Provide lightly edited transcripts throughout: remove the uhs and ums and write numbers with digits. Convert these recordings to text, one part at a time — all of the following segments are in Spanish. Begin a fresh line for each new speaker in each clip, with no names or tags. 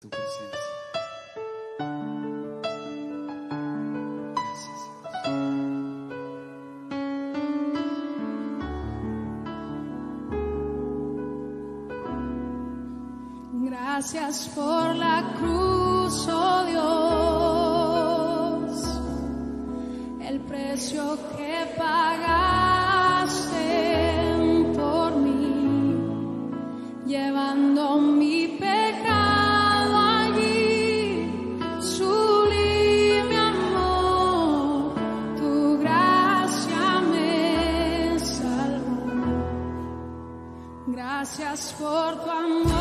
tu presencia.
Gracias por la cruz, oh Dios, el precio que pagaste por mí, llevando mi pecado allí, sublime amor, tu gracia me salvó. Gracias por tu amor.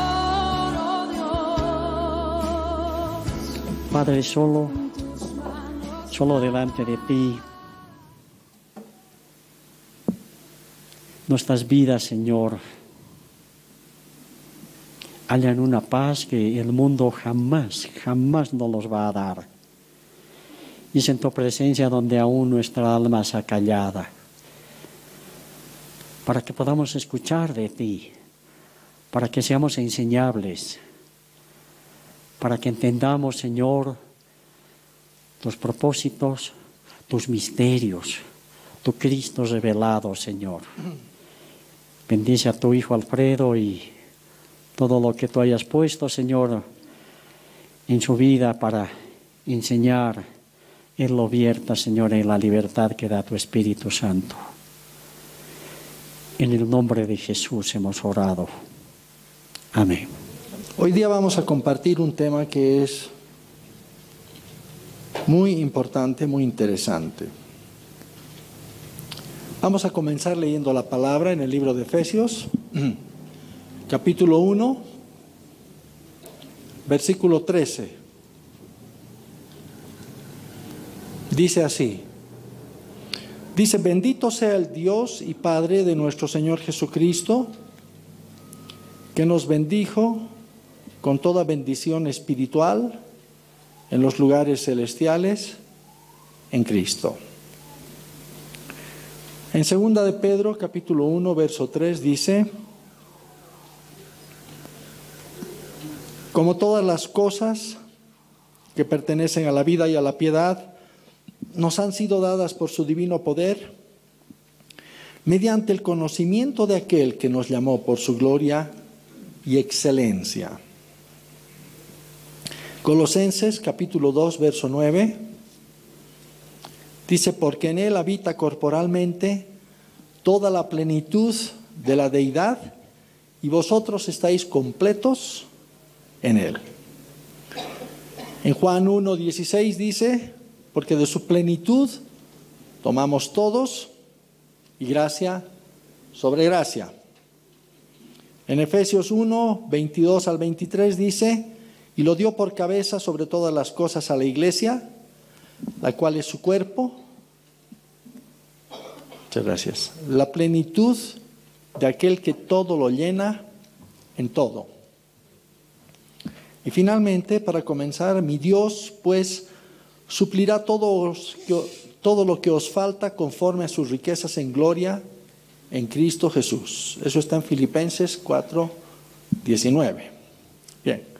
Padre, solo delante de ti, nuestras vidas, Señor, hallan una paz que el mundo jamás nos los va a dar. Y es en tu presencia donde aún nuestra alma está callada, para que podamos escuchar de ti, para que seamos enseñables, para que entendamos, Señor, tus propósitos, tus misterios, tu Cristo revelado, Señor. Bendice a tu Hijo Alfredo y todo lo que tú hayas puesto, Señor, en su vida para enseñar. Él lo vierta, Señor, en la libertad que da tu Espíritu Santo. En el nombre de Jesús hemos orado. Amén.
Hoy día vamos a compartir un tema que es muy importante, muy interesante. Vamos a comenzar leyendo la palabra en el libro de Efesios, capítulo 1, versículo 13. Dice así, bendito sea el Dios y Padre de nuestro Señor Jesucristo, que nos bendijo con toda bendición espiritual en los lugares celestiales en Cristo. En 2 de Pedro, capítulo 1, verso 3, dice, como todas las cosas que pertenecen a la vida y a la piedad, nos han sido dadas por su divino poder, mediante el conocimiento de aquel que nos llamó por su gloria y excelencia. Colosenses capítulo 2, verso 9, dice, porque en él habita corporalmente toda la plenitud de la deidad y vosotros estáis completos en él. En Juan 1, 16 dice, porque de su plenitud tomamos todos y gracia sobre gracia. En Efesios 1, 22 al 23 dice, y lo dio por cabeza sobre todas las cosas a la iglesia, la cual es su cuerpo. Muchas gracias. La plenitud de aquel que todo lo llena en todo. Y finalmente, para comenzar, mi Dios, pues, suplirá todo lo que os falta conforme a sus riquezas en gloria en Cristo Jesús. Eso está en Filipenses 4, 19. Bien.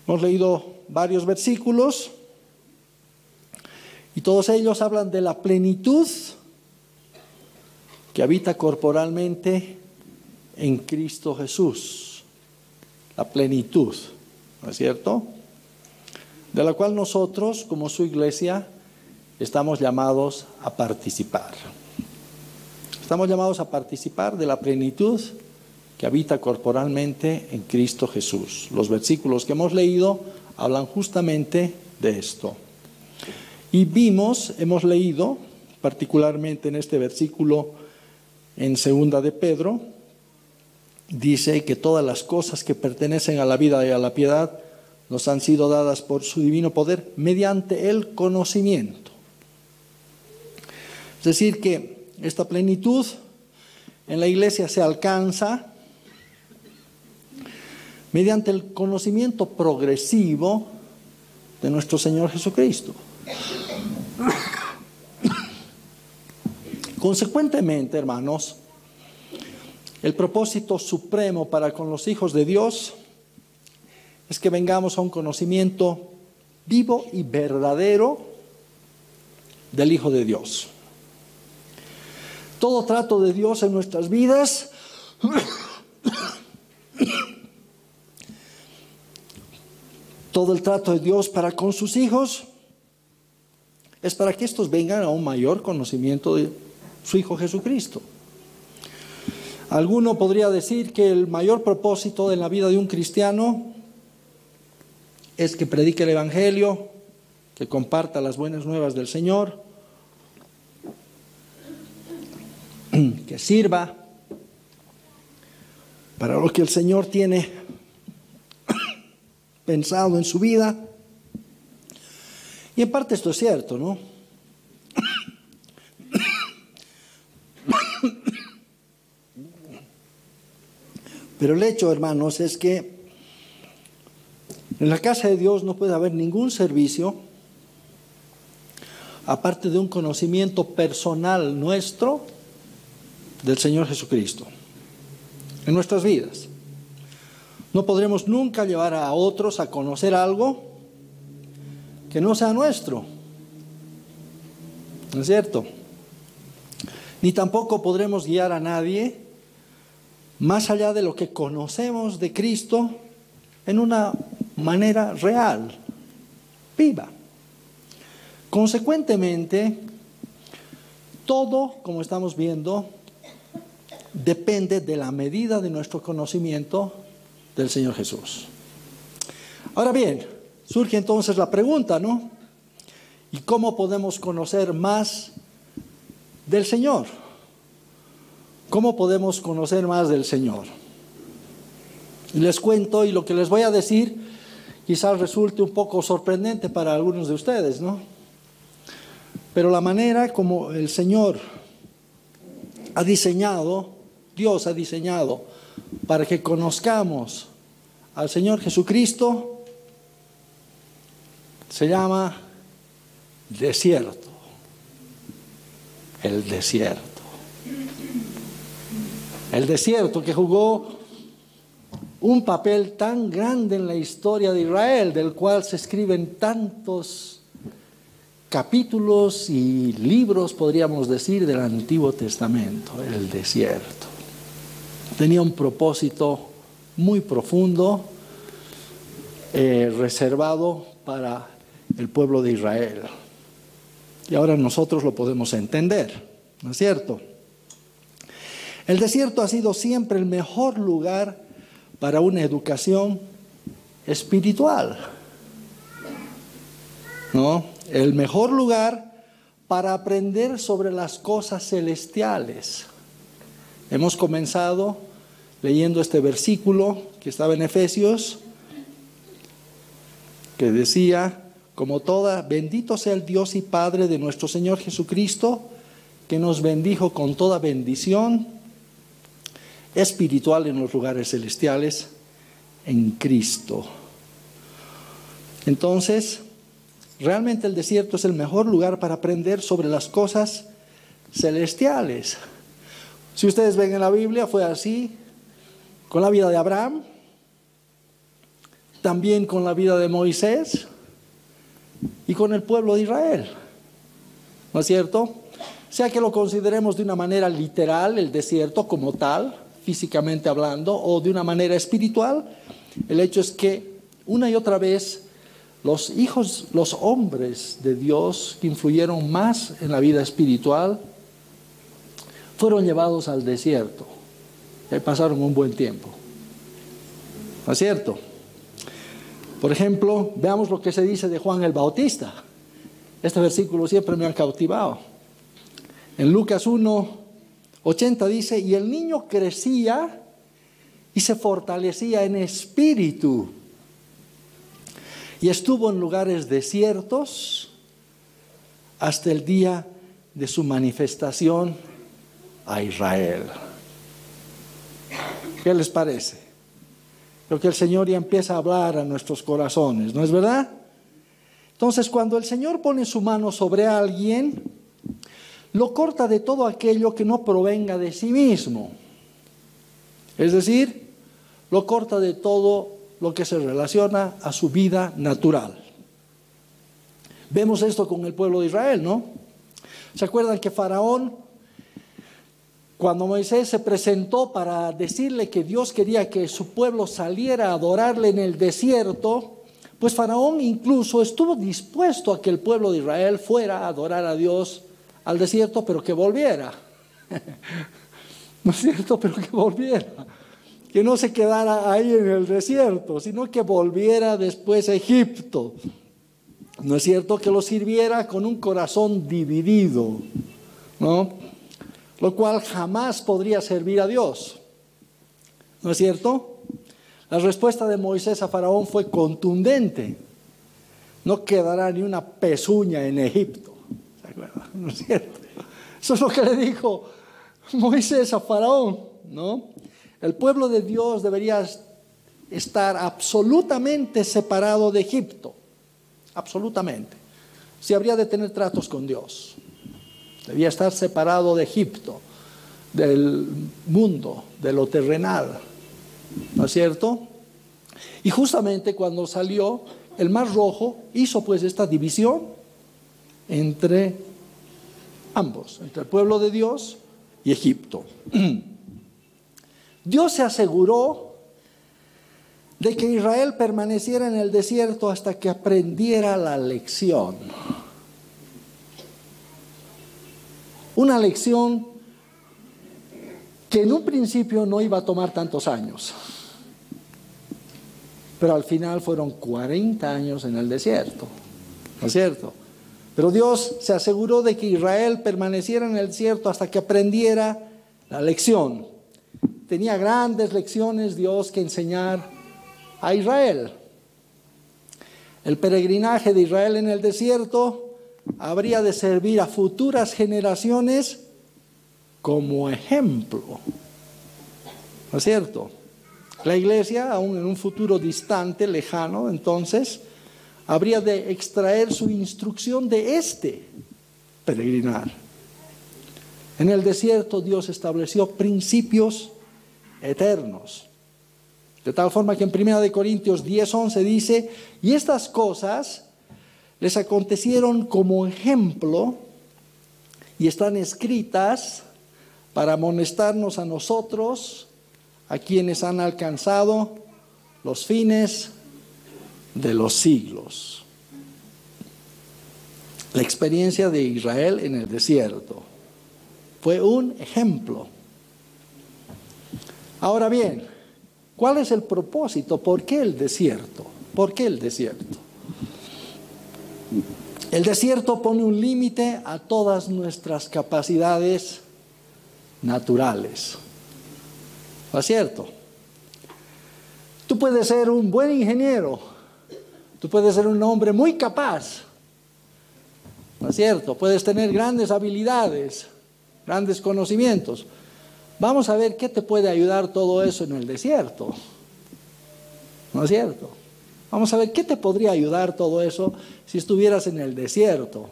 Hemos leído varios versículos y todos ellos hablan de la plenitud que habita corporalmente en Cristo Jesús. La plenitud, ¿no es cierto? De la cual nosotros, como su iglesia, estamos llamados a participar. Estamos llamados a participar de la plenitud que habita corporalmente en Cristo Jesús. Los versículos que hemos leído hablan justamente de esto. Y hemos leído, particularmente en este versículo en 2 de Pedro, dice que todas las cosas que pertenecen a la vida y a la piedad nos han sido dadas por su divino poder mediante el conocimiento. Es decir, que esta plenitud en la iglesia se alcanza mediante el conocimiento progresivo de nuestro Señor Jesucristo. Consecuentemente, hermanos, el propósito supremo para con los hijos de Dios es que vengamos a un conocimiento vivo y verdadero del Hijo de Dios. Todo trato de Dios en nuestras vidas todo el trato de Dios para con sus hijos es para que estos vengan a un mayor conocimiento de su Hijo Jesucristo. Alguno podría decir que el mayor propósito en la vida de un cristiano es que predique el Evangelio, que comparta las buenas nuevas del Señor, que sirva para lo que el Señor tiene pensado en su vida. Y en parte esto es cierto, ¿no? Pero el hecho, hermanos, es que en la casa de Dios no puede haber ningún servicio aparte de un conocimiento personal nuestro del Señor Jesucristo en nuestras vidas. No podremos nunca llevar a otros a conocer algo que no sea nuestro, ¿no es cierto? Ni tampoco podremos guiar a nadie más allá de lo que conocemos de Cristo en una manera real, viva. Consecuentemente, todo, como estamos viendo, depende de la medida de nuestro conocimiento del Señor Jesús. Ahora bien, surge entonces la pregunta, ¿no? ¿Y cómo podemos conocer más del Señor? ¿Cómo podemos conocer más del Señor? Y les cuento, y lo que les voy a decir quizás resulte un poco sorprendente para algunos de ustedes, ¿no? Pero la manera como el Señor ha diseñado, Dios ha diseñado para que conozcamos al Señor Jesucristo, se llama desierto. El desierto. El desierto que jugó un papel tan grande en la historia de Israel, del cual se escriben tantos capítulos y libros, podríamos decir, del Antiguo Testamento. El desierto tenía un propósito muy profundo, reservado para el pueblo de Israel. Y ahora nosotros lo podemos entender, ¿no es cierto? El desierto ha sido siempre el mejor lugar para una educación espiritual, ¿no? El mejor lugar para aprender sobre las cosas celestiales. Hemos comenzado leyendo este versículo que estaba en Efesios, que decía, como toda, bendito sea el Dios y Padre de nuestro Señor Jesucristo, que nos bendijo con toda bendición espiritual en los lugares celestiales en Cristo. Entonces, realmente el desierto es el mejor lugar para aprender sobre las cosas celestiales. Si ustedes ven en la Biblia, fue así con la vida de Abraham, también con la vida de Moisés y con el pueblo de Israel, ¿no es cierto? Sea que lo consideremos de una manera literal, el desierto como tal, físicamente hablando, o de una manera espiritual, el hecho es que una y otra vez los hombres de Dios que influyeron más en la vida espiritual fueron llevados al desierto y ahí pasaron un buen tiempo, ¿no es cierto? Por ejemplo, veamos lo que se dice de Juan el Bautista. Este versículo siempre me ha cautivado. En Lucas 1:80 dice, y el niño crecía y se fortalecía en espíritu, y estuvo en lugares desiertos hasta el día de su manifestación a Israel. ¿Qué les parece? Creo que el Señor ya empieza a hablar a nuestros corazones, ¿no es verdad? Entonces, cuando el Señor pone su mano sobre alguien, lo corta de todo aquello que no provenga de sí mismo. Es decir, lo corta de todo lo que se relaciona a su vida natural. Vemos esto con el pueblo de Israel, ¿no? ¿Se acuerdan que Faraón, cuando Moisés se presentó para decirle que Dios quería que su pueblo saliera a adorarle en el desierto, pues Faraón incluso estuvo dispuesto a que el pueblo de Israel fuera a adorar a Dios al desierto, pero que volviera. ¿No es cierto? Pero que volviera. Que no se quedara ahí en el desierto, sino que volviera después a Egipto. ¿No es cierto? Que lo sirviera con un corazón dividido, ¿no? Lo cual jamás podría servir a Dios. ¿No es cierto? La respuesta de Moisés a Faraón fue contundente. No quedará ni una pezuña en Egipto. ¿Se acuerdan? ¿No es cierto? Eso es lo que le dijo Moisés a Faraón, ¿no? El pueblo de Dios debería estar absolutamente separado de Egipto. Absolutamente. Si habría de tener tratos con Dios. Debía estar separado de Egipto, del mundo, de lo terrenal. ¿No es cierto? Y justamente cuando salió el Mar Rojo, hizo pues esta división entre ambos, entre el pueblo de Dios y Egipto. Dios se aseguró de que Israel permaneciera en el desierto hasta que aprendiera la lección. Una lección que en un principio no iba a tomar tantos años, pero al final fueron 40 años en el desierto, ¿no es cierto? Pero Dios se aseguró de que Israel permaneciera en el desierto hasta que aprendiera la lección. Tenía grandes lecciones Dios que enseñar a Israel. El peregrinaje de Israel en el desierto habría de servir a futuras generaciones como ejemplo, ¿no es cierto? La iglesia, aún en un futuro distante, lejano, entonces, habría de extraer su instrucción de este peregrinar. En el desierto Dios estableció principios eternos. De tal forma que en 1 Corintios 10:11 dice, y estas cosas les acontecieron como ejemplo y están escritas para amonestarnos a nosotros, a quienes han alcanzado los fines de los siglos. La experiencia de Israel en el desierto fue un ejemplo. Ahora bien, ¿cuál es el propósito? ¿Por qué el desierto? ¿Por qué el desierto? El desierto pone un límite a todas nuestras capacidades naturales. ¿No es cierto? Tú puedes ser un buen ingeniero, tú puedes ser un hombre muy capaz, ¿no es cierto? Puedes tener grandes habilidades, grandes conocimientos. Vamos a ver qué te puede ayudar todo eso en el desierto, ¿no es cierto? Vamos a ver qué te podría ayudar todo eso si estuvieras en el desierto.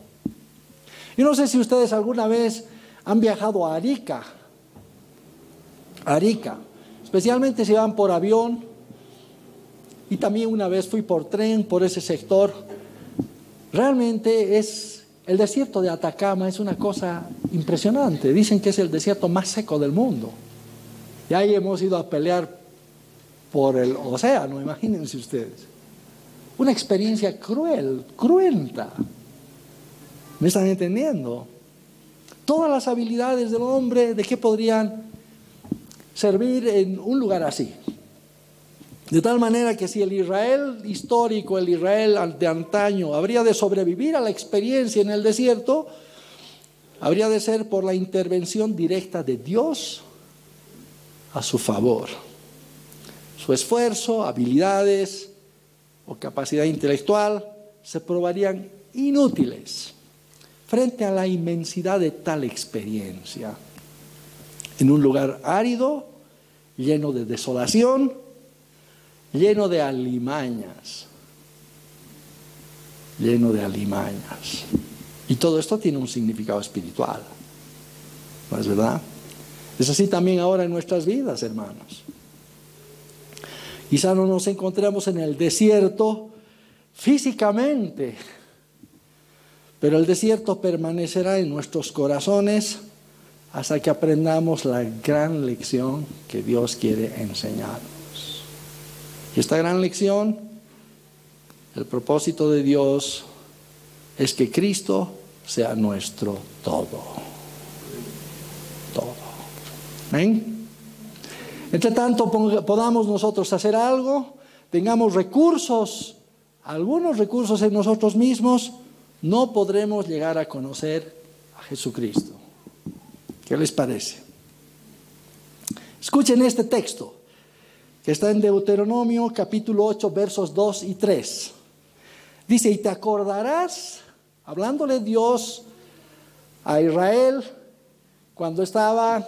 Yo no sé si ustedes alguna vez han viajado a Arica, especialmente si van por avión, y también una vez fui por tren por ese sector. Realmente el desierto de Atacama es una cosa impresionante. Dicen que es el desierto más seco del mundo. Y ahí hemos ido a pelear por el océano, imagínense ustedes. Una experiencia cruel, cruenta. ¿Me están entendiendo? Todas las habilidades del hombre, ¿de qué podrían servir en un lugar así? De tal manera que si el Israel histórico, el Israel de antaño, habría de sobrevivir a la experiencia en el desierto, habría de ser por la intervención directa de Dios a su favor. Su esfuerzo, habilidades o capacidad intelectual se probarían inútiles frente a la inmensidad de tal experiencia. En un lugar árido, lleno de desolación, lleno de alimañas. Y todo esto tiene un significado espiritual, ¿no es verdad? Es así también ahora en nuestras vidas, hermanos. Quizá no nos encontremos en el desierto físicamente, pero el desierto permanecerá en nuestros corazones hasta que aprendamos la gran lección que Dios quiere enseñarnos. Y esta gran lección, el propósito de Dios es que Cristo sea nuestro todo. Todo. ¿Amén? Entre tanto, podamos nosotros hacer algo, tengamos recursos, algunos recursos en nosotros mismos, no podremos llegar a conocer a Jesucristo. ¿Qué les parece? Escuchen este texto que está en Deuteronomio capítulo 8 versos 2 y 3. Dice, y te acordarás, hablándole Dios a Israel cuando estaba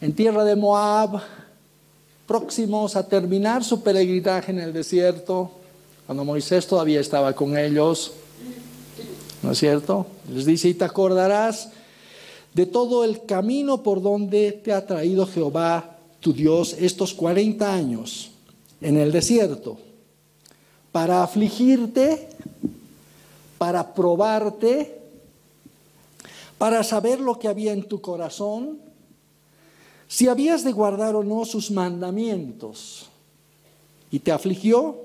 en tierra de Moab, próximos a terminar su peregrinaje en el desierto, cuando Moisés todavía estaba con ellos, ¿no es cierto? Les dice, y te acordarás de todo el camino por donde te ha traído Jehová tu Dios estos 40 años en el desierto, para afligirte, para probarte, para saber lo que había en tu corazón, si habías de guardar o no sus mandamientos. Y te afligió,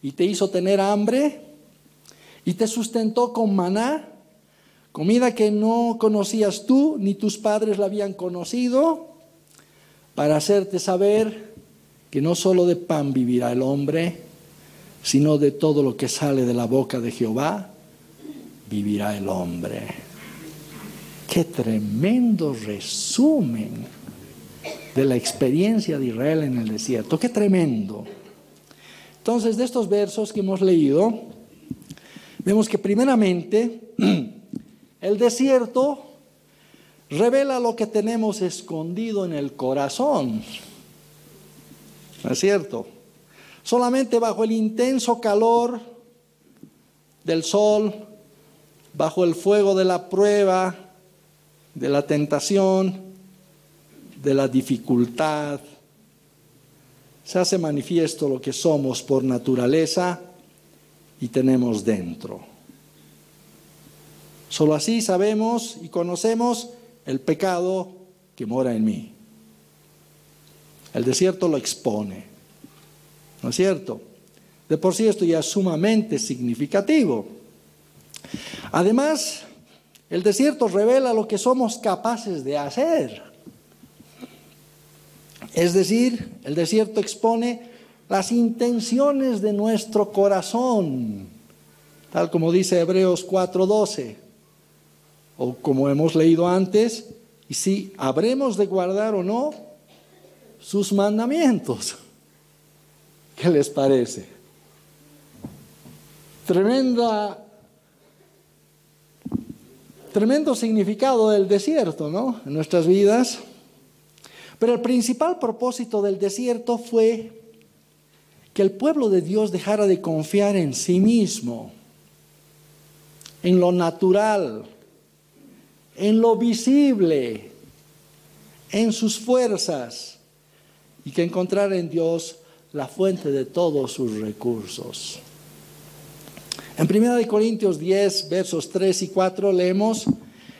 y te hizo tener hambre, y te sustentó con maná, comida que no conocías tú, ni tus padres la habían conocido, para hacerte saber que no solo de pan vivirá el hombre, sino de todo lo que sale de la boca de Jehová, vivirá el hombre. Qué tremendo resumen de la experiencia de Israel en el desierto, qué tremendo. Entonces, de estos versos que hemos leído, vemos que primeramente el desierto revela lo que tenemos escondido en el corazón. ¿No es cierto? Solamente bajo el intenso calor del sol, bajo el fuego de la prueba, de la tentación, de la dificultad, se hace manifiesto lo que somos por naturaleza y tenemos dentro. Solo así sabemos y conocemos el pecado que mora en mí. El desierto lo expone, ¿no es cierto? De por sí esto ya es sumamente significativo. Además, el desierto revela lo que somos capaces de hacer. Es decir, el desierto expone las intenciones de nuestro corazón, tal como dice Hebreos 4:12, o como hemos leído antes, y si habremos de guardar o no sus mandamientos. ¿Qué les parece? Tremendo significado del desierto, ¿no? En nuestras vidas. Pero el principal propósito del desierto fue que el pueblo de Dios dejara de confiar en sí mismo, en lo natural, en lo visible, en sus fuerzas, y que encontrara en Dios la fuente de todos sus recursos. En 1 Corintios 10, versos 3 y 4 leemos,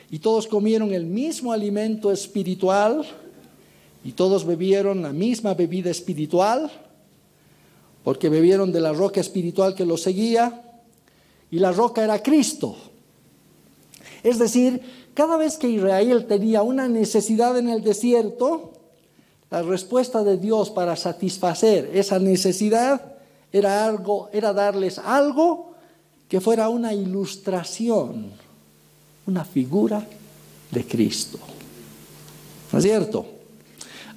y todos comieron el mismo alimento espiritual, y todos bebieron la misma bebida espiritual, porque bebieron de la roca espiritual que los seguía, y la roca era Cristo. Es decir, cada vez que Israel tenía una necesidad en el desierto, la respuesta de Dios para satisfacer esa necesidad era darles algo que fuera una ilustración, una figura de Cristo. ¿No es cierto?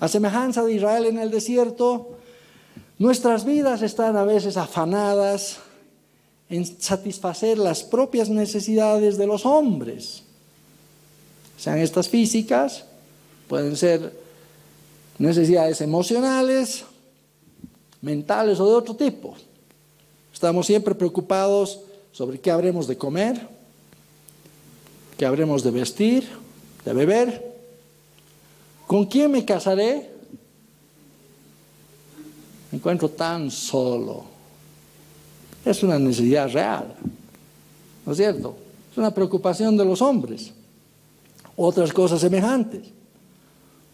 A semejanza de Israel en el desierto, nuestras vidas están a veces afanadas en satisfacer las propias necesidades de los hombres. Sean estas físicas, pueden ser necesidades emocionales, mentales o de otro tipo. Estamos siempre preocupados sobre qué habremos de comer, qué habremos de vestir, de beber, con quién me casaré, encuentro tan solo. Es una necesidad real, ¿no es cierto? Es una preocupación de los hombres. Otras cosas semejantes.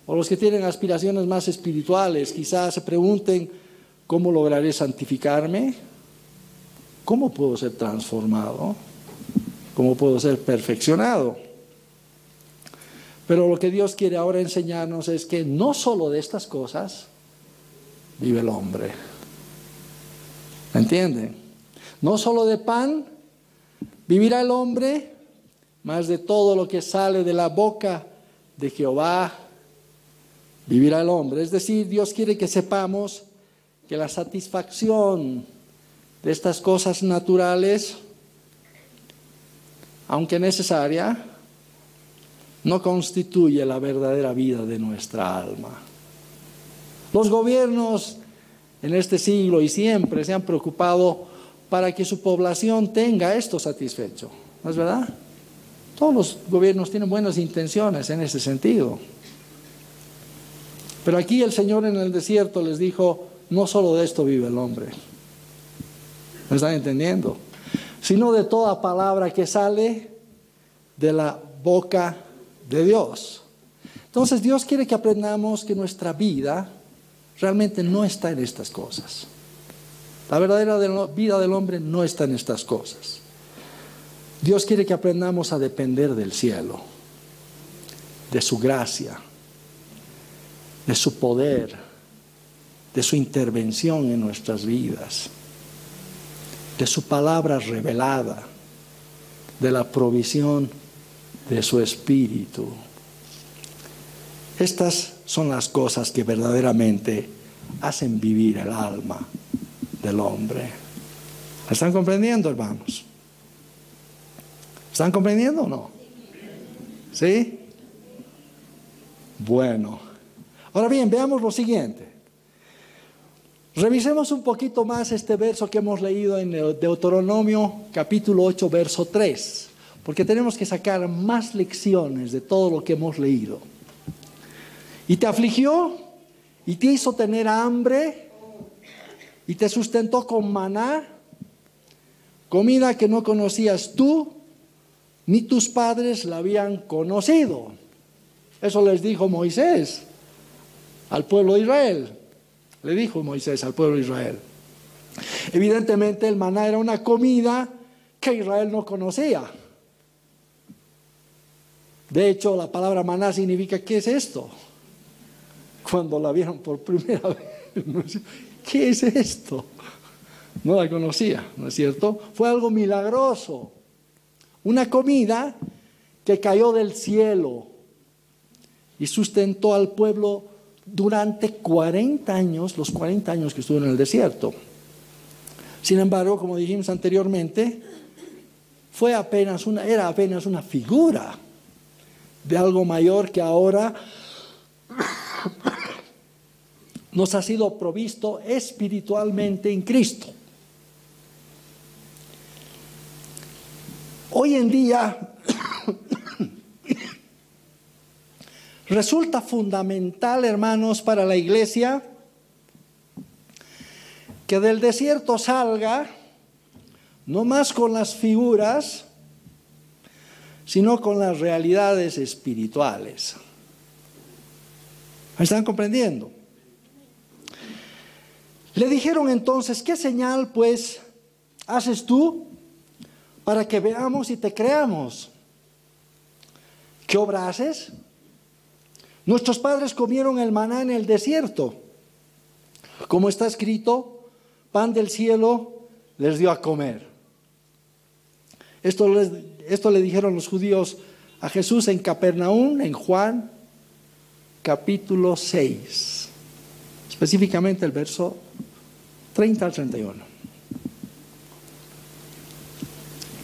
O los que tienen aspiraciones más espirituales, quizás se pregunten, ¿cómo lograré santificarme? ¿Cómo puedo ser transformado? ¿Cómo puedo ser perfeccionado? Pero lo que Dios quiere ahora enseñarnos es que no solo de estas cosas vive el hombre. ¿Entienden? No solo de pan vivirá el hombre, mas de todo lo que sale de la boca de Jehová vivirá el hombre. Es decir, Dios quiere que sepamos que la satisfacción de estas cosas naturales, aunque necesaria, no constituye la verdadera vida de nuestra alma. Los gobiernos en este siglo y siempre se han preocupado para que su población tenga esto satisfecho, ¿no es verdad? Todos los gobiernos tienen buenas intenciones en ese sentido. Pero aquí el Señor en el desierto les dijo, no solo de esto vive el hombre, ¿me están entendiendo? Sino de toda palabra que sale de la boca de Dios. Entonces Dios quiere que aprendamos que nuestra vida realmente no está en estas cosas. La verdadera vida del hombre no está en estas cosas. Dios quiere que aprendamos a depender del cielo, de su gracia, de su poder, de su intervención en nuestras vidas, de su palabra revelada, de la provisión de su espíritu. Estas son las cosas que verdaderamente hacen vivir el alma del hombre. ¿Están comprendiendo, hermanos? ¿Están comprendiendo o no? ¿Sí? Bueno. Ahora bien, veamos lo siguiente. Revisemos un poquito más este verso que hemos leído en Deuteronomio capítulo 8, verso 3, porque tenemos que sacar más lecciones de todo lo que hemos leído. Y te afligió y te hizo tener hambre y te sustentó con maná, comida que no conocías tú ni tus padres la habían conocido. Eso les dijo Moisés al pueblo de Israel. Le dijo Moisés al pueblo de Israel. Evidentemente el maná era una comida que Israel no conocía. De hecho, la palabra maná significa ¿qué es esto? Cuando la vieron por primera vez, ¿qué es esto? No la conocía, ¿no es cierto? Fue algo milagroso. Una comida que cayó del cielo y sustentó al pueblo durante 40 años, los 40 años que estuvo en el desierto. Sin embargo, como dijimos anteriormente, era apenas una figura de algo mayor que ahora nos ha sido provisto espiritualmente en Cristo. Hoy en día resulta fundamental, hermanos, para la iglesia que del desierto salga no más con las figuras, sino con las realidades espirituales. ¿Me están comprendiendo? Le dijeron entonces, ¿qué señal pues haces tú para que veamos y te creamos? ¿Qué obra haces? Nuestros padres comieron el maná en el desierto. Como está escrito, pan del cielo les dio a comer. Esto le dijeron los judíos a Jesús en Capernaum, en Juan capítulo 6. Específicamente el verso 30 al 31.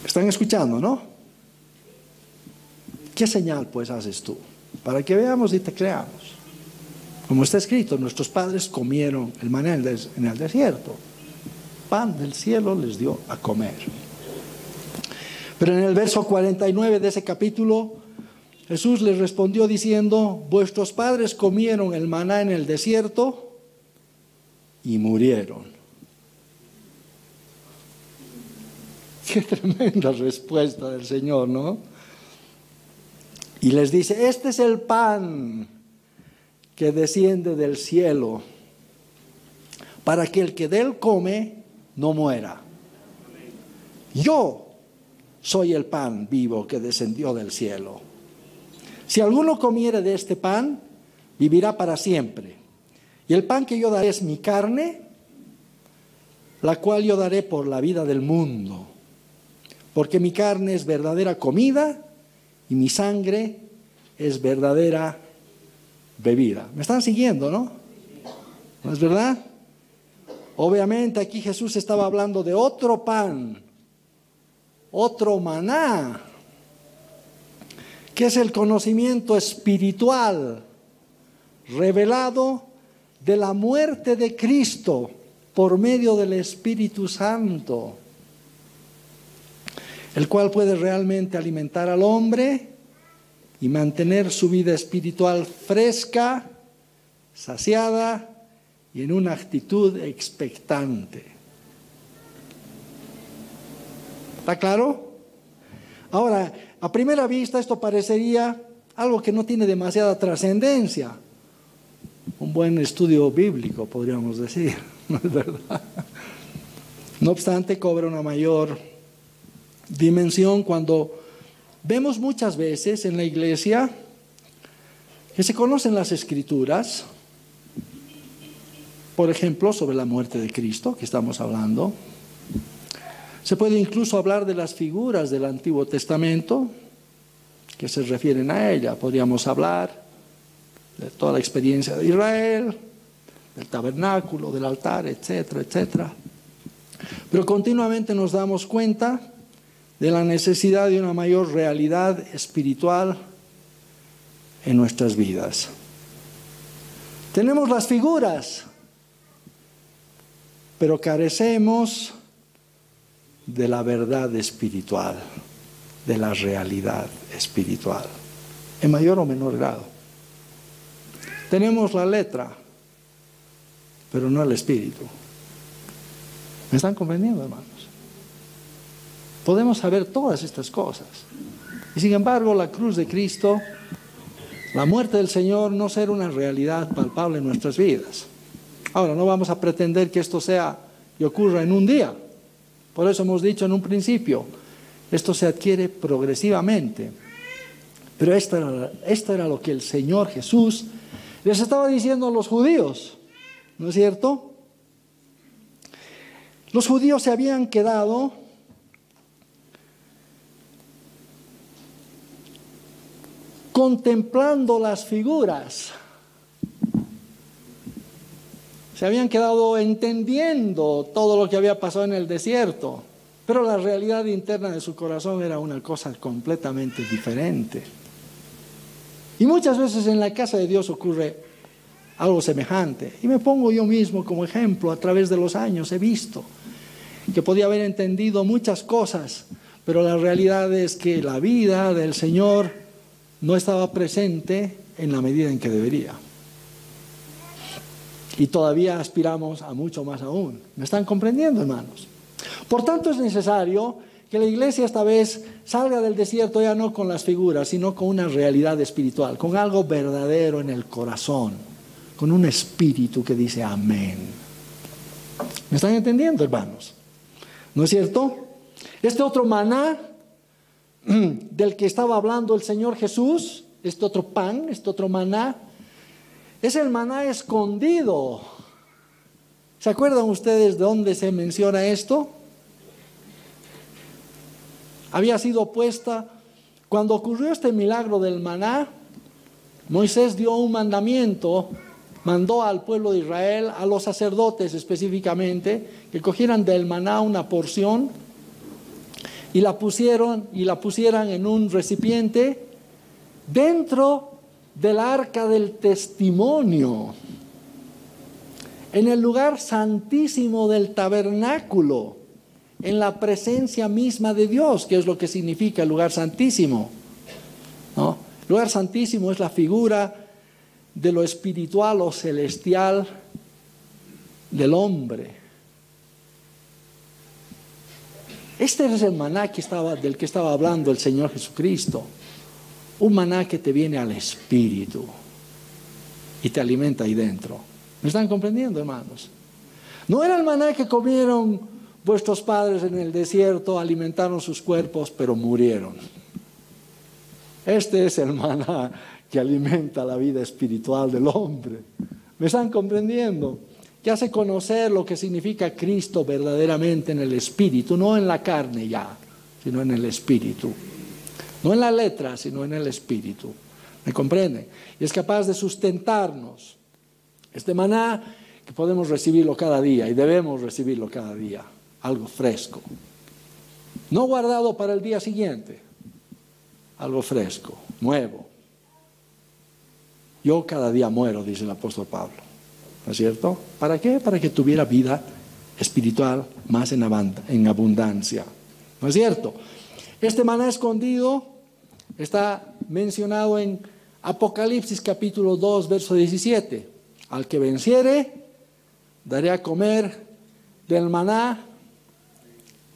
¿Están escuchando, no? ¿Qué señal pues haces tú? Para que veamos y te creamos. Como está escrito, nuestros padres comieron el maná en el desierto. Pan del cielo les dio a comer. Pero en el verso 49 de ese capítulo, Jesús les respondió diciendo, vuestros padres comieron el maná en el desierto y murieron. Qué tremenda respuesta del Señor, ¿no? Y les dice, este es el pan que desciende del cielo, para que el que de él come no muera. Yo soy el pan vivo que descendió del cielo. Si alguno comiere de este pan, vivirá para siempre. Y el pan que yo daré es mi carne, la cual yo daré por la vida del mundo. Porque mi carne es verdadera comida y mi sangre es verdadera bebida. ¿Me están siguiendo, no? ¿No es verdad? Obviamente aquí Jesús estaba hablando de otro pan, otro maná, que es el conocimiento espiritual revelado de la muerte de Cristo por medio del Espíritu Santo, el cual puede realmente alimentar al hombre y mantener su vida espiritual fresca, saciada y en una actitud expectante. ¿Está claro? Ahora, a primera vista esto parecería algo que no tiene demasiada trascendencia. Un buen estudio bíblico, podríamos decir, ¿no es verdad? No obstante, cobra una mayor dimensión cuando vemos muchas veces en la iglesia que se conocen las Escrituras, por ejemplo, sobre la muerte de Cristo, que estamos hablando. Se puede incluso hablar de las figuras del Antiguo Testamento que se refieren a ella. Podríamos hablar de toda la experiencia de Israel, del tabernáculo, del altar, etcétera, etcétera. Pero continuamente nos damos cuenta de la necesidad de una mayor realidad espiritual en nuestras vidas. Tenemos las figuras, pero carecemos de la verdad espiritual, de la realidad espiritual, en mayor o menor grado. Tenemos la letra, pero no el espíritu. ¿Me están comprendiendo, hermanos? Podemos saber todas estas cosas. Y sin embargo, la cruz de Cristo, la muerte del Señor, no será una realidad palpable en nuestras vidas. Ahora, no vamos a pretender que esto sea y ocurra en un día. Por eso hemos dicho en un principio, esto se adquiere progresivamente. Pero esto era lo que el Señor Jesús les estaba diciendo a los judíos, ¿no es cierto? Los judíos se habían quedado contemplando las figuras. Se habían quedado entendiendo todo lo que había pasado en el desierto, pero la realidad interna de su corazón era una cosa completamente diferente. Y muchas veces en la casa de Dios ocurre algo semejante. Y me pongo yo mismo como ejemplo. A través de los años he visto que podía haber entendido muchas cosas, pero la realidad es que la vida del Señor no estaba presente en la medida en que debería. Y todavía aspiramos a mucho más aún. ¿Me están comprendiendo, hermanos? Por tanto, es necesario que la iglesia esta vez salga del desierto ya no con las figuras, sino con una realidad espiritual, con algo verdadero en el corazón, con un espíritu que dice amén. ¿Me están entendiendo, hermanos? ¿No es cierto? Este otro maná del que estaba hablando el Señor Jesús, este otro pan, este otro maná, es el maná escondido. ¿Se acuerdan ustedes de dónde se menciona esto? Había sido puesta, cuando ocurrió este milagro del maná, Moisés dio un mandamiento, mandó al pueblo de Israel, a los sacerdotes específicamente, que cogieran del maná una porción y la pusieran en un recipiente dentro del arca del testimonio, en el lugar santísimo del tabernáculo, en la presencia misma de Dios, que es lo que significa el lugar santísimo, ¿no? El lugar santísimo es la figura de lo espiritual o celestial del hombre. Este es el maná del que estaba hablando el Señor Jesucristo. Un maná que te viene al espíritu y te alimenta ahí dentro. ¿Me están comprendiendo, hermanos? No era el maná que comieron vuestros padres en el desierto, alimentaron sus cuerpos, pero murieron. Este es el maná que alimenta la vida espiritual del hombre. ¿Me están comprendiendo? Que hace conocer lo que significa Cristo verdaderamente en el espíritu, no en la carne ya, sino en el espíritu. No en la letra, sino en el espíritu. ¿Me comprenden? Y es capaz de sustentarnos. Este maná que podemos recibirlo cada día y debemos recibirlo cada día. Algo fresco. No guardado para el día siguiente. Algo fresco, nuevo. Yo cada día muero, dice el apóstol Pablo. ¿No es cierto? ¿Para qué? Para que tuviera vida espiritual más en abundancia. ¿No es cierto? Este maná escondido está mencionado en Apocalipsis capítulo 2, verso 17. Al que venciere, daré a comer del maná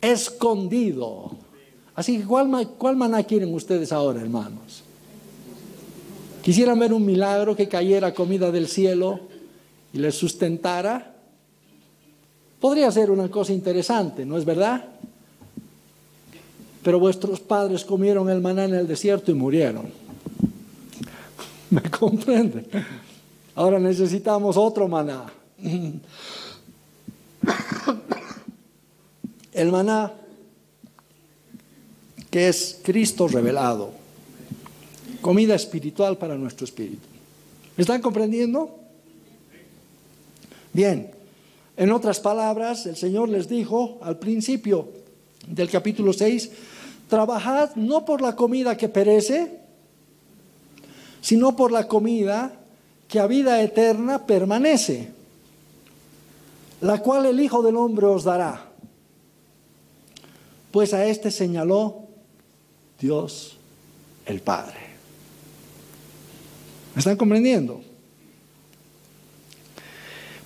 escondido. Así que, ¿cuál maná quieren ustedes ahora, hermanos? ¿Quisieran ver un milagro, que cayera comida del cielo y les sustentara? Podría ser una cosa interesante, ¿no es verdad? Pero vuestros padres comieron el maná en el desierto y murieron. ¿Me comprenden? Ahora necesitamos otro maná. El maná que es Cristo revelado. Comida espiritual para nuestro espíritu. ¿Me están comprendiendo? Bien. En otras palabras, el Señor les dijo al principio del capítulo 6, trabajad no por la comida que perece, sino por la comida que a vida eterna permanece, la cual el Hijo del Hombre os dará. Pues a este señaló Dios el Padre. ¿Me están comprendiendo?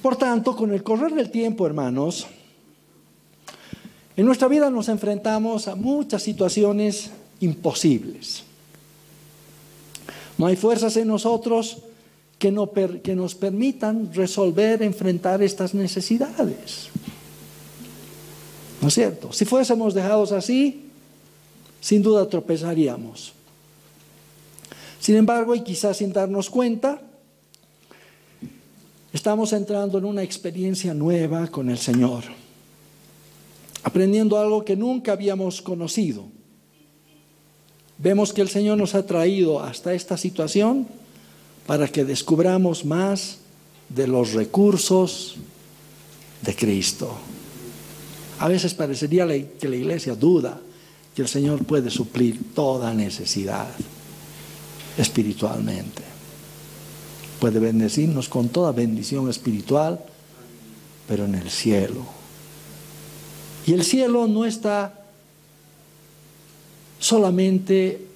Por tanto, con el correr del tiempo, hermanos, en nuestra vida nos enfrentamos a muchas situaciones imposibles. No hay fuerzas en nosotros que nos permitan resolver, enfrentar estas necesidades. ¿No es cierto? Si fuésemos dejados así, sin duda tropezaríamos. Sin embargo, y quizás sin darnos cuenta, estamos entrando en una experiencia nueva con el Señor, aprendiendo algo que nunca habíamos conocido. Vemos que el Señor nos ha traído hasta esta situación para que descubramos más de los recursos de Cristo. A veces parecería que la iglesia duda que el Señor puede suplir toda necesidad espiritualmente. Puede bendecirnos con toda bendición espiritual, pero en el cielo. Y el cielo no está solamente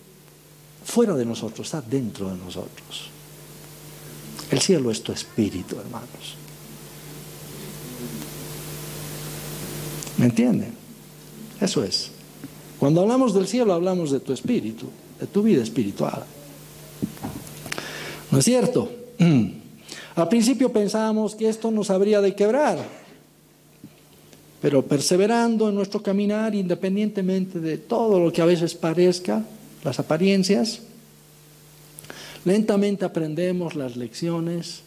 fuera de nosotros, está dentro de nosotros. El cielo es tu espíritu, hermanos. ¿Me entienden? Eso es. Cuando hablamos del cielo, hablamos de tu espíritu, de tu vida espiritual. ¿No es cierto? Al principio pensábamos que esto nos habría de quebrar, pero perseverando en nuestro caminar, independientemente de todo lo que a veces parezca, las apariencias, lentamente aprendemos las lecciones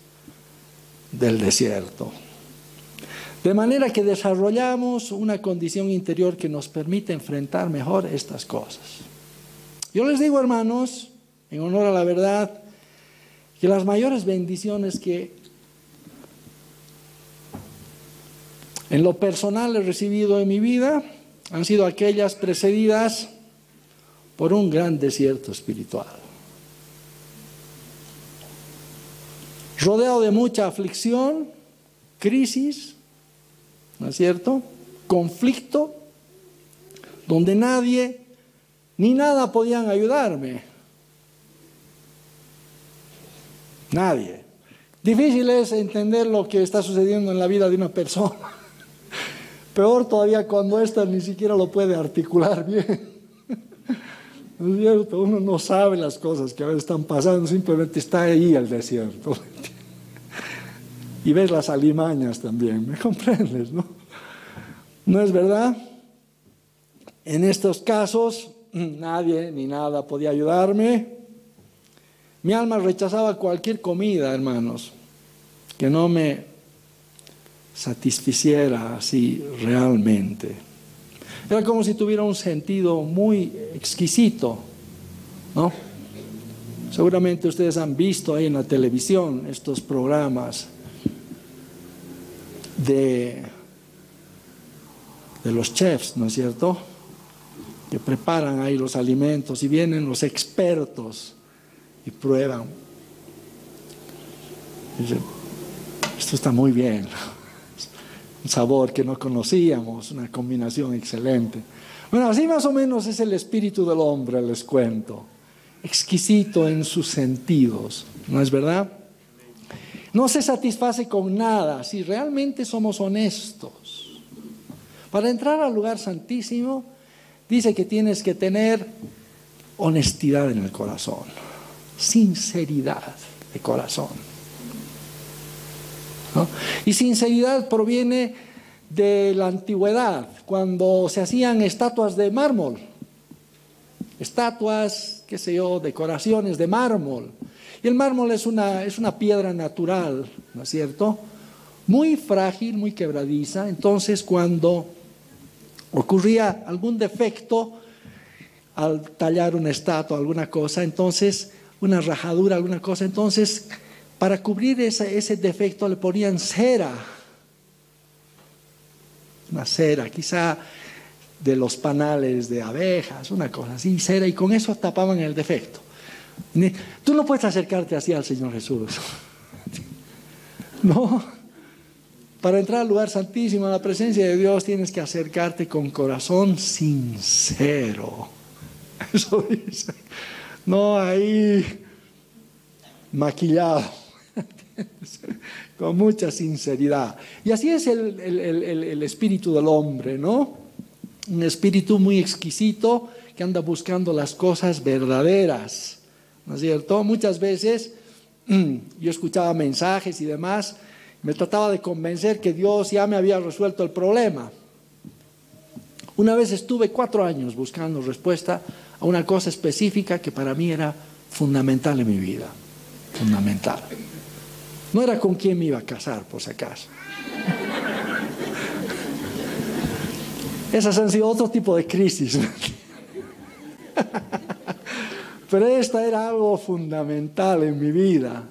del desierto. De manera que desarrollamos una condición interior que nos permite enfrentar mejor estas cosas. Yo les digo, hermanos, en honor a la verdad, que las mayores bendiciones que en lo personal he recibido en mi vida han sido aquellas precedidas por un gran desierto espiritual. Rodeado de mucha aflicción, crisis, ¿no es cierto? Conflicto, donde nadie ni nada podían ayudarme. Nadie. Difícil es entender lo que está sucediendo en la vida de una persona. Peor todavía cuando ésta ni siquiera lo puede articular bien. ¿No es cierto? Uno no sabe las cosas que a veces están pasando, simplemente está ahí el desierto. Y ves las alimañas también, ¿me comprendes, no? ¿No es verdad? En estos casos, nadie ni nada podía ayudarme. Mi alma rechazaba cualquier comida, hermanos, que no me satisficiera así realmente. Era como si tuviera un sentido muy exquisito, ¿no? Seguramente ustedes han visto ahí en la televisión estos programas de los chefs, ¿no es cierto?, que preparan ahí los alimentos y vienen los expertos y prueban. Y dicen, esto está muy bien, un sabor que no conocíamos, una combinación excelente. Bueno, así más o menos es el espíritu del hombre, les cuento, exquisito en sus sentidos, ¿no es verdad? No se satisface con nada si realmente somos honestos. Para entrar al lugar santísimo, dice que tienes que tener honestidad en el corazón, sinceridad de corazón, ¿no? Y sinceridad proviene de la antigüedad, cuando se hacían estatuas de mármol, estatuas, qué sé yo, decoraciones de mármol. Y el mármol es una piedra natural, ¿no es cierto?, muy frágil, muy quebradiza. Entonces, cuando ocurría algún defecto al tallar una estatua, alguna cosa, entonces una rajadura, alguna cosa, entonces para cubrir ese defecto le ponían cera, una cera, quizá de los panales de abejas, una cosa así, cera, y con eso tapaban el defecto. Tú no puedes acercarte así al Señor Jesús, no. Para entrar al lugar santísimo, a la presencia de Dios, tienes que acercarte con corazón sincero. Eso dice. No ahí maquillado. Con mucha sinceridad. Y así es el espíritu del hombre, ¿no? Un espíritu muy exquisito que anda buscando las cosas verdaderas, ¿no es cierto? Muchas veces yo escuchaba mensajes y demás, me trataba de convencer que Dios ya me había resuelto el problema. Una vez estuve 4 años buscando respuesta a una cosa específica que para mí era fundamental en mi vida. Fundamental. No era con quién me iba a casar, por si acaso. Esas han sido otro tipo de crisis. Pero esta era algo fundamental en mi vida,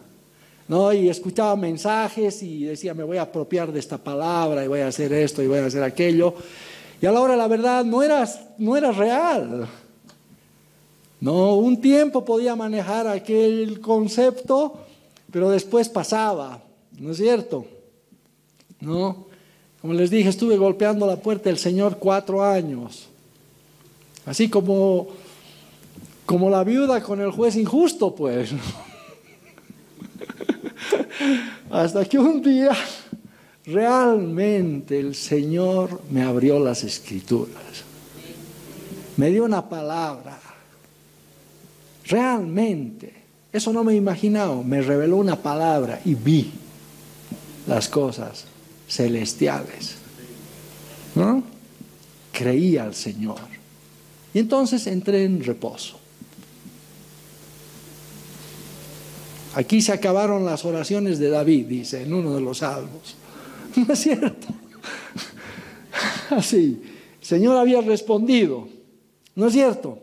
¿no? Y escuchaba mensajes y decía, me voy a apropiar de esta palabra y voy a hacer esto y voy a hacer aquello. Y a la hora, la verdad, no era real. No, un tiempo podía manejar aquel concepto, pero después pasaba, ¿no es cierto? ¿No? Como les dije, estuve golpeando la puerta del Señor 4 años. Así como la viuda con el juez injusto, pues. Hasta que un día realmente el Señor me abrió las Escrituras. Me dio una palabra. Realmente. Eso no me imaginaba. Me reveló una palabra y vi las cosas celestiales, ¿no? Creí al Señor. Y entonces entré en reposo. Aquí se acabaron las oraciones de David, dice en uno de los salmos. ¿No es cierto? Así, el Señor había respondido. ¿No es cierto?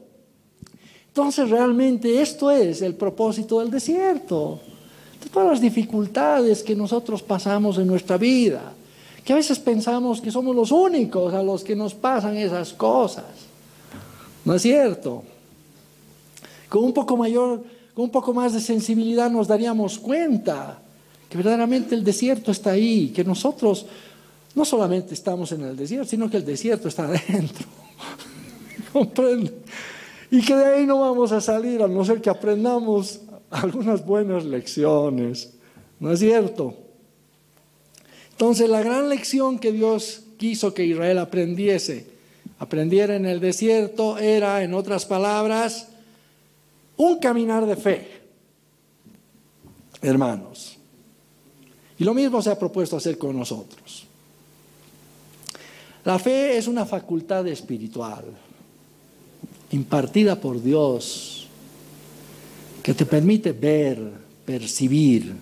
Entonces realmente esto es el propósito del desierto. De todas las dificultades que nosotros pasamos en nuestra vida, que a veces pensamos que somos los únicos a los que nos pasan esas cosas. ¿No es cierto? Con un poco más de sensibilidad nos daríamos cuenta que verdaderamente el desierto está ahí, que nosotros no solamente estamos en el desierto, sino que el desierto está adentro. ¿Comprende? Y que de ahí no vamos a salir a no ser que aprendamos algunas buenas lecciones, ¿No es cierto? Entonces la gran lección que Dios quiso que Israel aprendiera en el desierto era, en otras palabras, un caminar de fe, hermanos. Y lo mismo se ha propuesto hacer con nosotros. La fe es una facultad espiritual impartida por Dios que te permite ver, percibir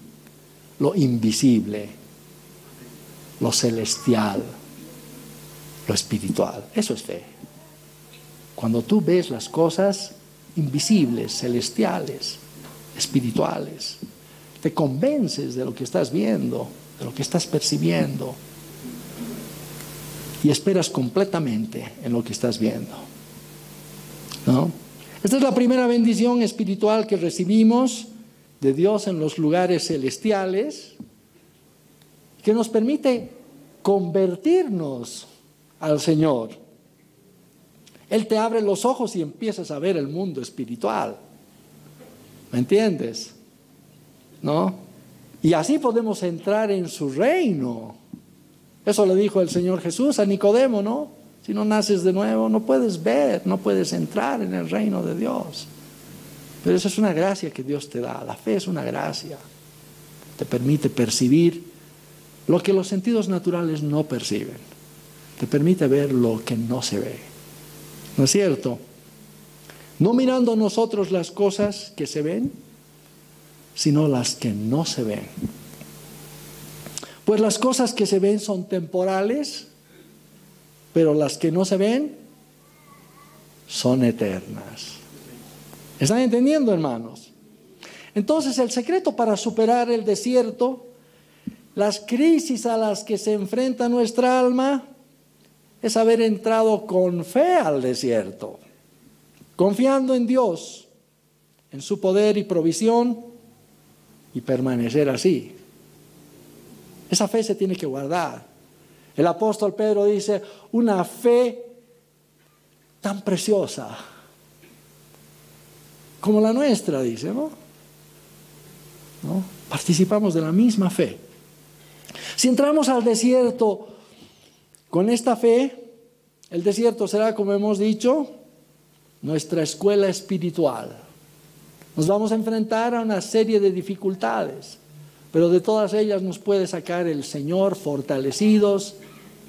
lo invisible, lo celestial, lo espiritual. Eso es fe. Cuando tú ves las cosas invisibles, celestiales, espirituales, te convences de lo que estás viendo, de lo que estás percibiendo, y esperas completamente en lo que estás viendo, ¿no? Esta es la primera bendición espiritual que recibimos de Dios en los lugares celestiales, que nos permite convertirnos al Señor. Él te abre los ojos y empiezas a ver el mundo espiritual. ¿Me entiendes? ¿No? Y así podemos entrar en su reino. Eso le dijo el Señor Jesús a Nicodemo, ¿no? Si no naces de nuevo, no puedes ver, no puedes entrar en el reino de Dios. Pero eso es una gracia que Dios te da. La fe es una gracia. Te permite percibir lo que los sentidos naturales no perciben. Te permite ver lo que no se ve. ¿No es cierto? No mirando nosotros las cosas que se ven, sino las que no se ven. Pues las cosas que se ven son temporales, pero las que no se ven son eternas. ¿Están entendiendo, hermanos? Entonces, el secreto para superar el desierto, las crisis a las que se enfrenta nuestra alma, es haber entrado con fe al desierto, confiando en Dios, en su poder y provisión, y permanecer así. Esa fe se tiene que guardar. El apóstol Pedro dice, una fe tan preciosa como la nuestra, dice, ¿no? Participamos de la misma fe. Si entramos al desierto con esta fe, el desierto será, como hemos dicho, nuestra escuela espiritual. Nos vamos a enfrentar a una serie de dificultades, pero de todas ellas nos puede sacar el Señor fortalecidos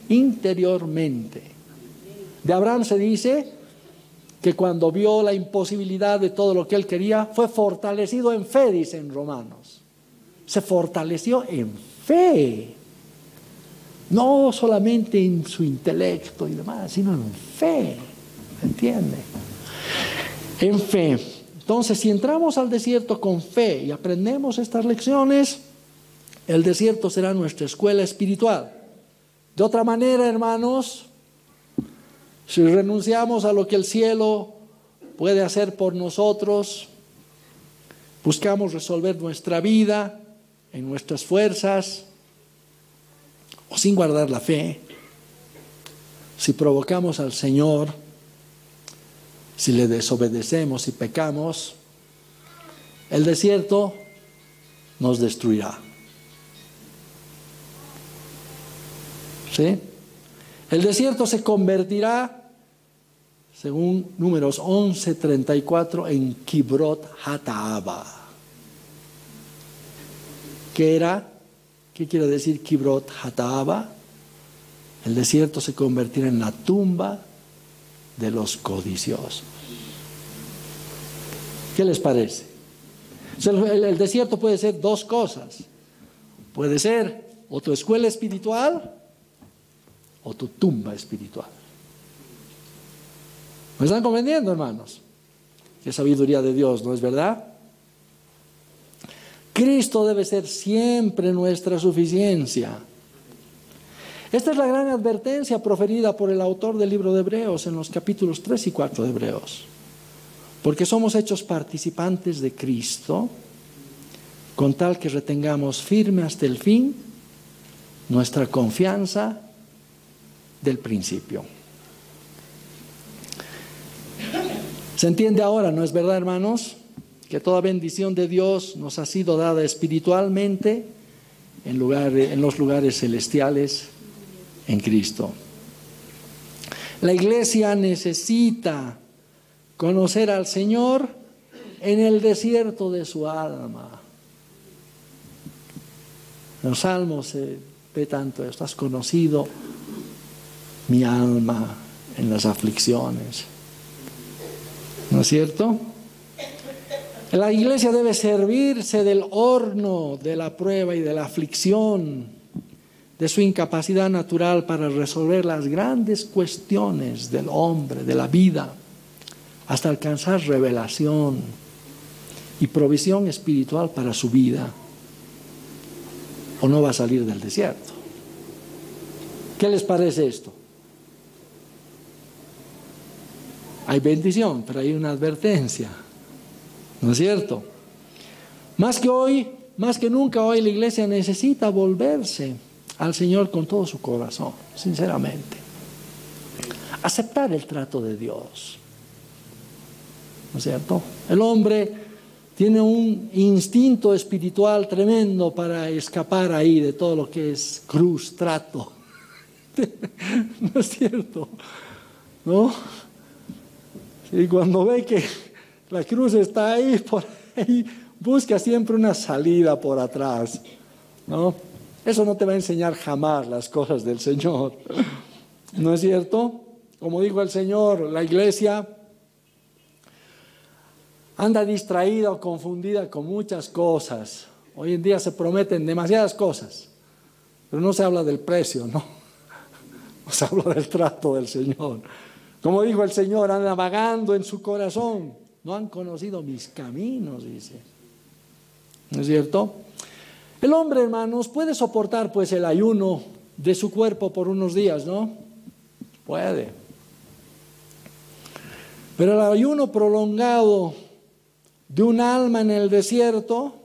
interiormente. De Abraham se dice que cuando vio la imposibilidad de todo lo que él quería, fue fortalecido en fe, dice en Romanos. Se fortaleció en fe. No solamente en su intelecto y demás, sino en fe. ¿Entiende? En fe. Entonces, si entramos al desierto con fe y aprendemos estas lecciones, el desierto será nuestra escuela espiritual. De otra manera, hermanos, si renunciamos a lo que el cielo puede hacer por nosotros, buscamos resolver nuestra vida en nuestras fuerzas, o sin guardar la fe, si provocamos al Señor, si le desobedecemos y pecamos, el desierto nos destruirá. ¿Sí? El desierto se convertirá, según Números 11:34, en Kibrot Hataaba. ¿Qué quiere decir Kibrot Hataaba? El desierto se convertirá en la tumba de los codiciosos. ¿Qué les parece? El desierto puede ser dos cosas. Puede ser o tu escuela espiritual o tu tumba espiritual. ¿Me están comprendiendo, hermanos? Qué sabiduría de Dios, ¿no es verdad? Cristo debe ser siempre nuestra suficiencia. Esta es la gran advertencia proferida por el autor del libro de Hebreos en los capítulos 3 y 4 de Hebreos. Porque somos hechos participantes de Cristo, con tal que retengamos firme hasta el fin nuestra confianza del principio. ¿Se entiende ahora, no es verdad, hermanos? Que toda bendición de Dios nos ha sido dada espiritualmente en los lugares celestiales en Cristo. La iglesia necesita conocer al Señor en el desierto de su alma. En los Salmos se ve tanto esto: has conocido mi alma en las aflicciones. ¿No es cierto? La iglesia debe servirse del horno de la prueba y de la aflicción, de su incapacidad natural para resolver las grandes cuestiones del hombre, de la vida, hasta alcanzar revelación y provisión espiritual para su vida. ¿O no va a salir del desierto? ¿Qué les parece esto? Hay bendición, pero hay una advertencia. ¿No es cierto? Más que nunca hoy la iglesia necesita volverse al Señor con todo su corazón, sinceramente. Aceptar el trato de Dios. ¿No es cierto? El hombre tiene un instinto espiritual tremendo para escapar ahí de todo lo que es cruz, trato. ¿No es cierto? ¿No? Y cuando ve que la cruz está ahí, por ahí, busca siempre una salida por atrás, ¿no? Eso no te va a enseñar jamás las cosas del Señor. ¿No es cierto? Como dijo el Señor, la iglesia anda distraída o confundida con muchas cosas. Hoy en día se prometen demasiadas cosas, pero no se habla del precio, ¿no? No se habla del trato del Señor. Como dijo el Señor, anda vagando en su corazón. No han conocido mis caminos, dice. ¿No es cierto? El hombre, hermanos, puede soportar pues el ayuno de su cuerpo por unos días, ¿no? Puede. Pero el ayuno prolongado de un alma en el desierto,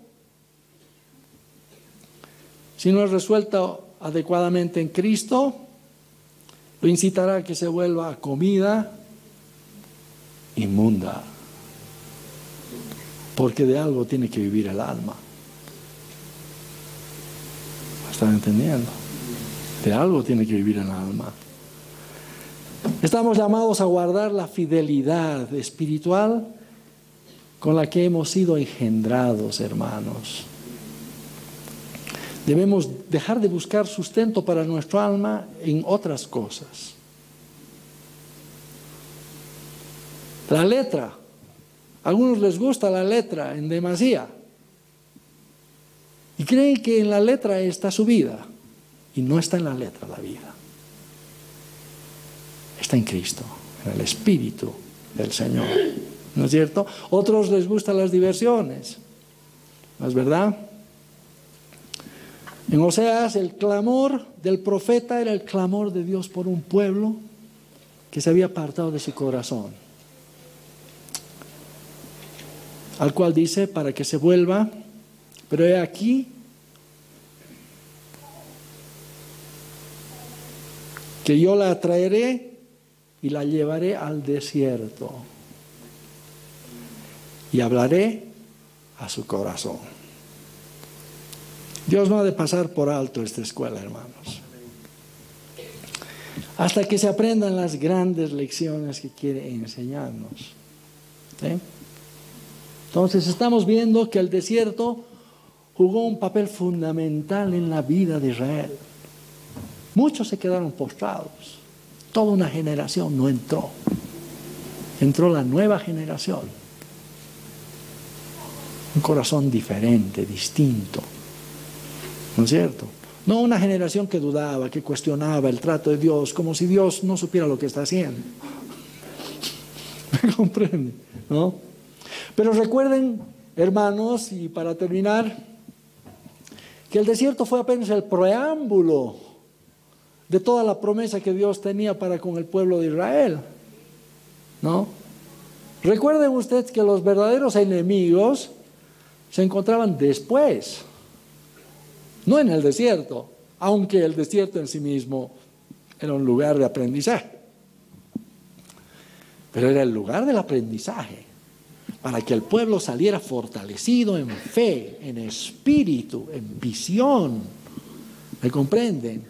si no es resuelto adecuadamente en Cristo, lo incitará a que se vuelva a comida inmunda. Porque de algo tiene que vivir el alma. ¿Están entendiendo? De algo tiene que vivir el alma. Estamos llamados a guardar la fidelidad espiritual con la que hemos sido engendrados, hermanos. Debemos dejar de buscar sustento para nuestro alma en otras cosas. La letra. A algunos les gusta la letra en demasía. Y creen que en la letra está su vida. Y no está en la letra la vida. Está en Cristo, en el Espíritu del Señor. ¿No es cierto? Otros les gustan las diversiones. ¿No es verdad? En Oseas, el clamor del profeta era el clamor de Dios por un pueblo que se había apartado de su corazón, al cual dice para que se vuelva, pero he aquí que yo la traeré y la llevaré al desierto y hablaré a su corazón. Dios no ha de pasar por alto esta escuela, hermanos, hasta que se aprendan las grandes lecciones que quiere enseñarnos. ¿Sí? Entonces estamos viendo que el desierto jugó un papel fundamental en la vida de Israel. Muchos se quedaron postrados. Toda una generación no entró. Entró la nueva generación. Un corazón diferente, distinto. ¿No es cierto? No una generación que dudaba, que cuestionaba el trato de Dios, como si Dios no supiera lo que está haciendo. ¿Me comprende? ¿No? Pero recuerden, hermanos, y para terminar, que el desierto fue apenas el preámbulo de toda la promesa que Dios tenía para con el pueblo de Israel, ¿no? Recuerden ustedes que los verdaderos enemigos se encontraban después, no en el desierto, aunque el desierto en sí mismo era un lugar de aprendizaje, pero era el lugar del aprendizaje para que el pueblo saliera fortalecido en fe, en espíritu, en visión, ¿Me comprenden?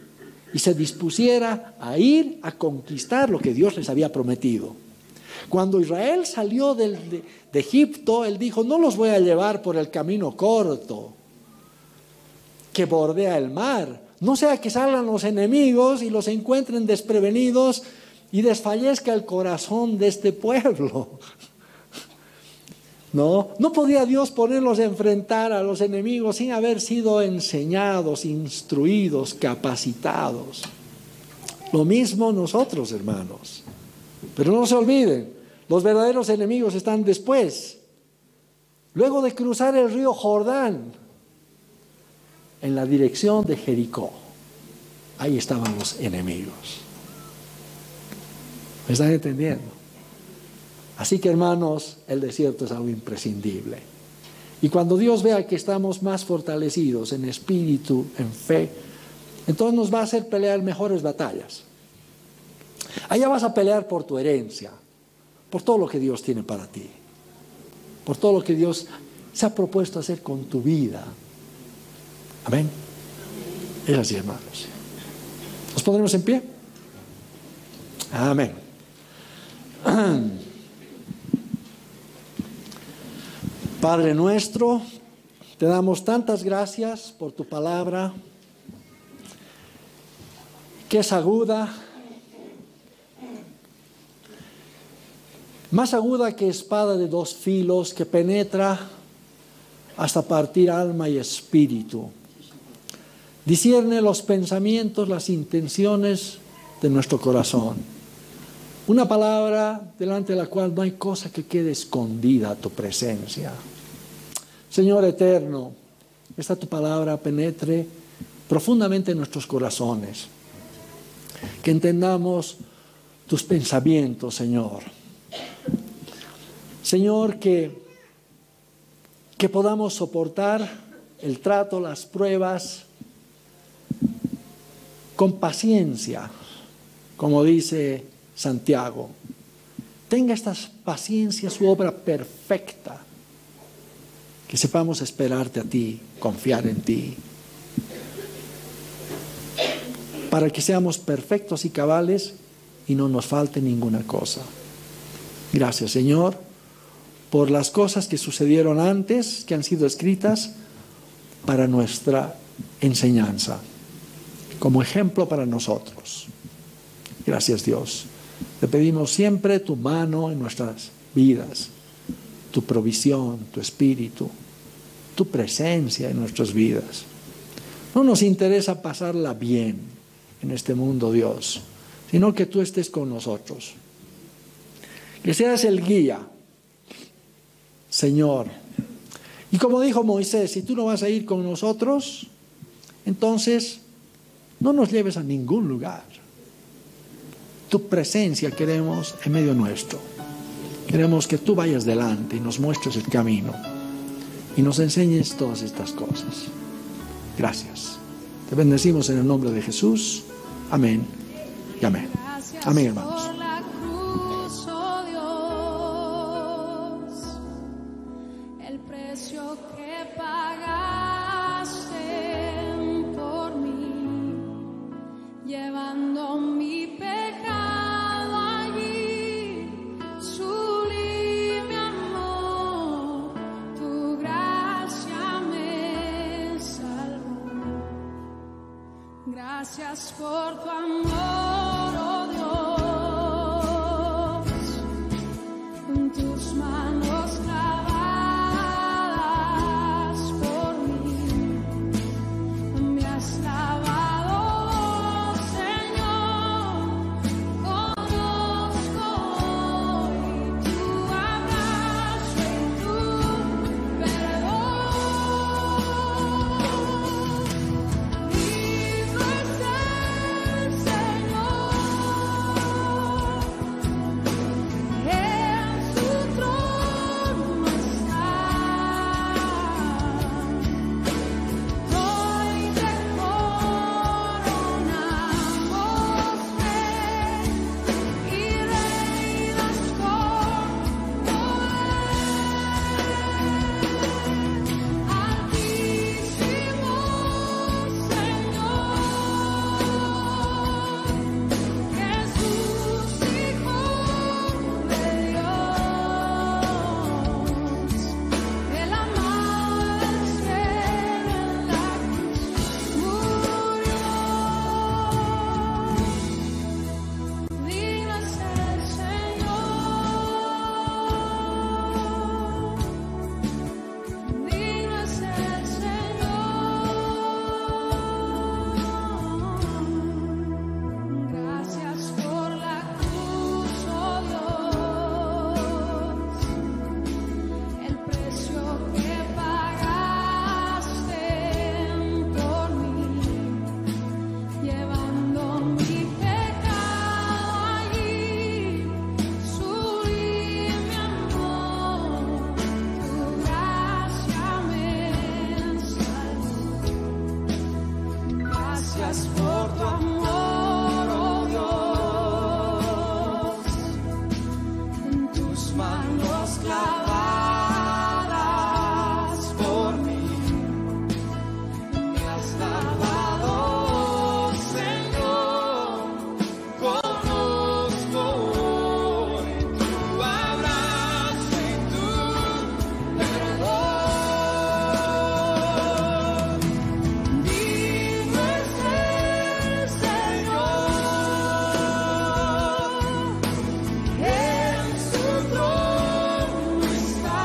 Y se dispusiera a ir a conquistar lo que Dios les había prometido. Cuando Israel salió de Egipto, Él dijo, no los voy a llevar por el camino corto que bordea el mar. No sea que salgan los enemigos y los encuentren desprevenidos y desfallezca el corazón de este pueblo. No podía Dios ponerlos a enfrentar a los enemigos sin haber sido enseñados, instruidos, capacitados. Lo mismo nosotros, hermanos. Pero no se olviden, los verdaderos enemigos están después. Luego de cruzar el río Jordán, en la dirección de Jericó, ahí estaban los enemigos. ¿Me están entendiendo? Así que, hermanos, el desierto es algo imprescindible. Y cuando Dios vea que estamos más fortalecidos en espíritu, en fe, entonces nos va a hacer pelear mejores batallas. Allá vas a pelear por tu herencia, por todo lo que Dios tiene para ti, por todo lo que Dios se ha propuesto hacer con tu vida. Amén. Es así, hermanos. ¿Nos pondremos en pie? Amén. Padre nuestro, te damos tantas gracias por tu palabra, que es aguda, más aguda que espada de dos filos, que penetra hasta partir alma y espíritu. Discierne los pensamientos, las intenciones de nuestro corazón. Una palabra delante de la cual no hay cosa que quede escondida a tu presencia. Señor eterno, esta tu palabra penetre profundamente en nuestros corazones. Que entendamos tus pensamientos, Señor. Señor, que podamos soportar el trato, las pruebas, con paciencia, como dice Santiago. Tenga esta paciencia su obra perfecta, que sepamos esperarte a ti, confiar en ti, para que seamos perfectos y cabales y no nos falte ninguna cosa. Gracias, Señor, por las cosas que sucedieron antes, que han sido escritas para nuestra enseñanza, como ejemplo para nosotros. Gracias, Dios. Te pedimos siempre tu mano en nuestras vidas, tu provisión, tu espíritu, tu presencia en nuestras vidas. No nos interesa pasarla bien en este mundo, Dios, sino que tú estés con nosotros. Que seas el guía, Señor. Y como dijo Moisés, si tú no vas a ir con nosotros, entonces no nos lleves a ningún lugar. Tu presencia queremos en medio nuestro. Queremos que tú vayas delante y nos muestres el camino y nos enseñes todas estas cosas. Gracias. Te bendecimos en el nombre de Jesús. Amén y amén. Amén, hermanos.
Por la cruz, oh Dios, el precio que pagaste por mí, llevando mi pecado allí, sublime amor, tu gracia me salvó. Gracias por tu amor, oh Dios, en tus manos clavadas por manos clavadas por mí. Me has lavado, Señor, conozco hoy tu abrazo y tu perdón. Digno es el Señor, en su trono está.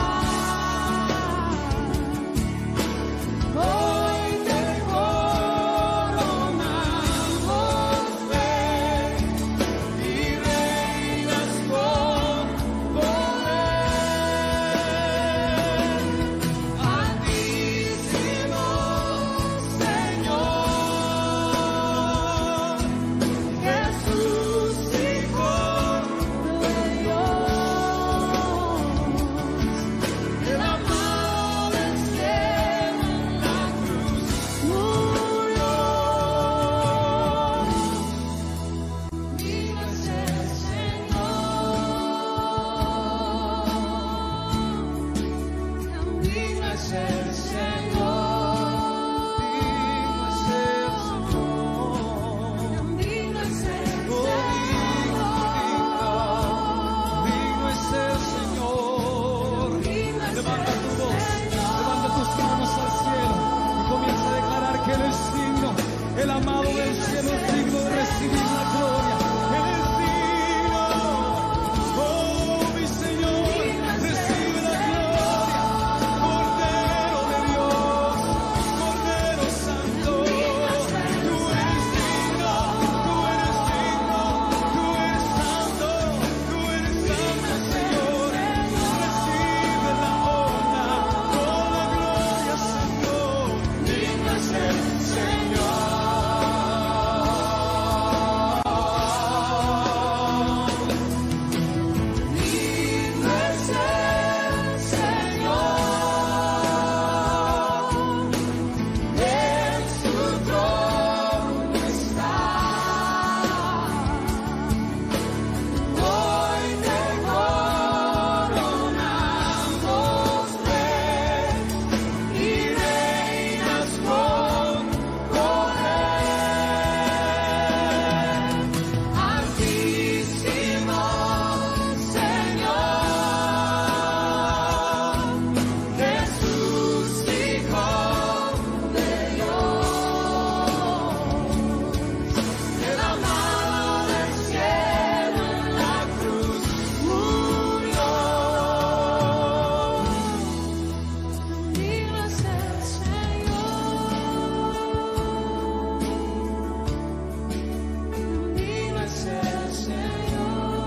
Hoy te coronamos, Rey, y reinas con poder. Altísimo Señor, Jesús, Hijo de Dios, el amado del cielo en la cruz murió. Digno es el Señor, digno es el Señor, digno es el Señor, digno es el
Digno es el Señor.
Digno es
Levanta
el
tu voz,
Señor.
levanta tus manos al cielo y comienza a declarar que Él es digno. El amado del cielo es digno de recibir la gloria. Él es digno. Oh, mi Señor, recibe la gloria. Cordero de Dios, Cordero Santo. Tú eres digno, tú eres digno, tú eres santo, tú eres santo, Señor. Recibe la honra, toda la gloria, Señor.
Digno es el Señor. Digno es el Señor, en su trono está. Hoy te coronamos, Rey, y reinas con poder. Altísimo Señor, Jesús, Hijo de Dios, el amado del cielo en la cruz murió. Digno es el Señor, digno es el Señor,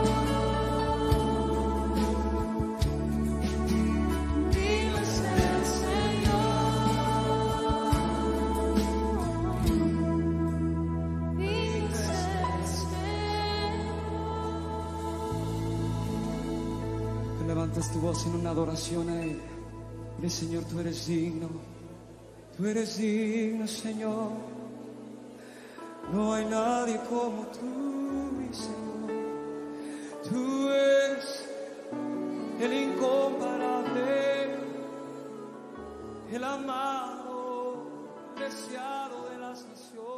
digno es el Señor, digno es el
Que levantes tu voz en una adoración a Él. Dile, Señor, tú eres digno, Señor. No hay nadie como tú, mi Señor. Tú eres el incomparable, el amado, deseado de las naciones.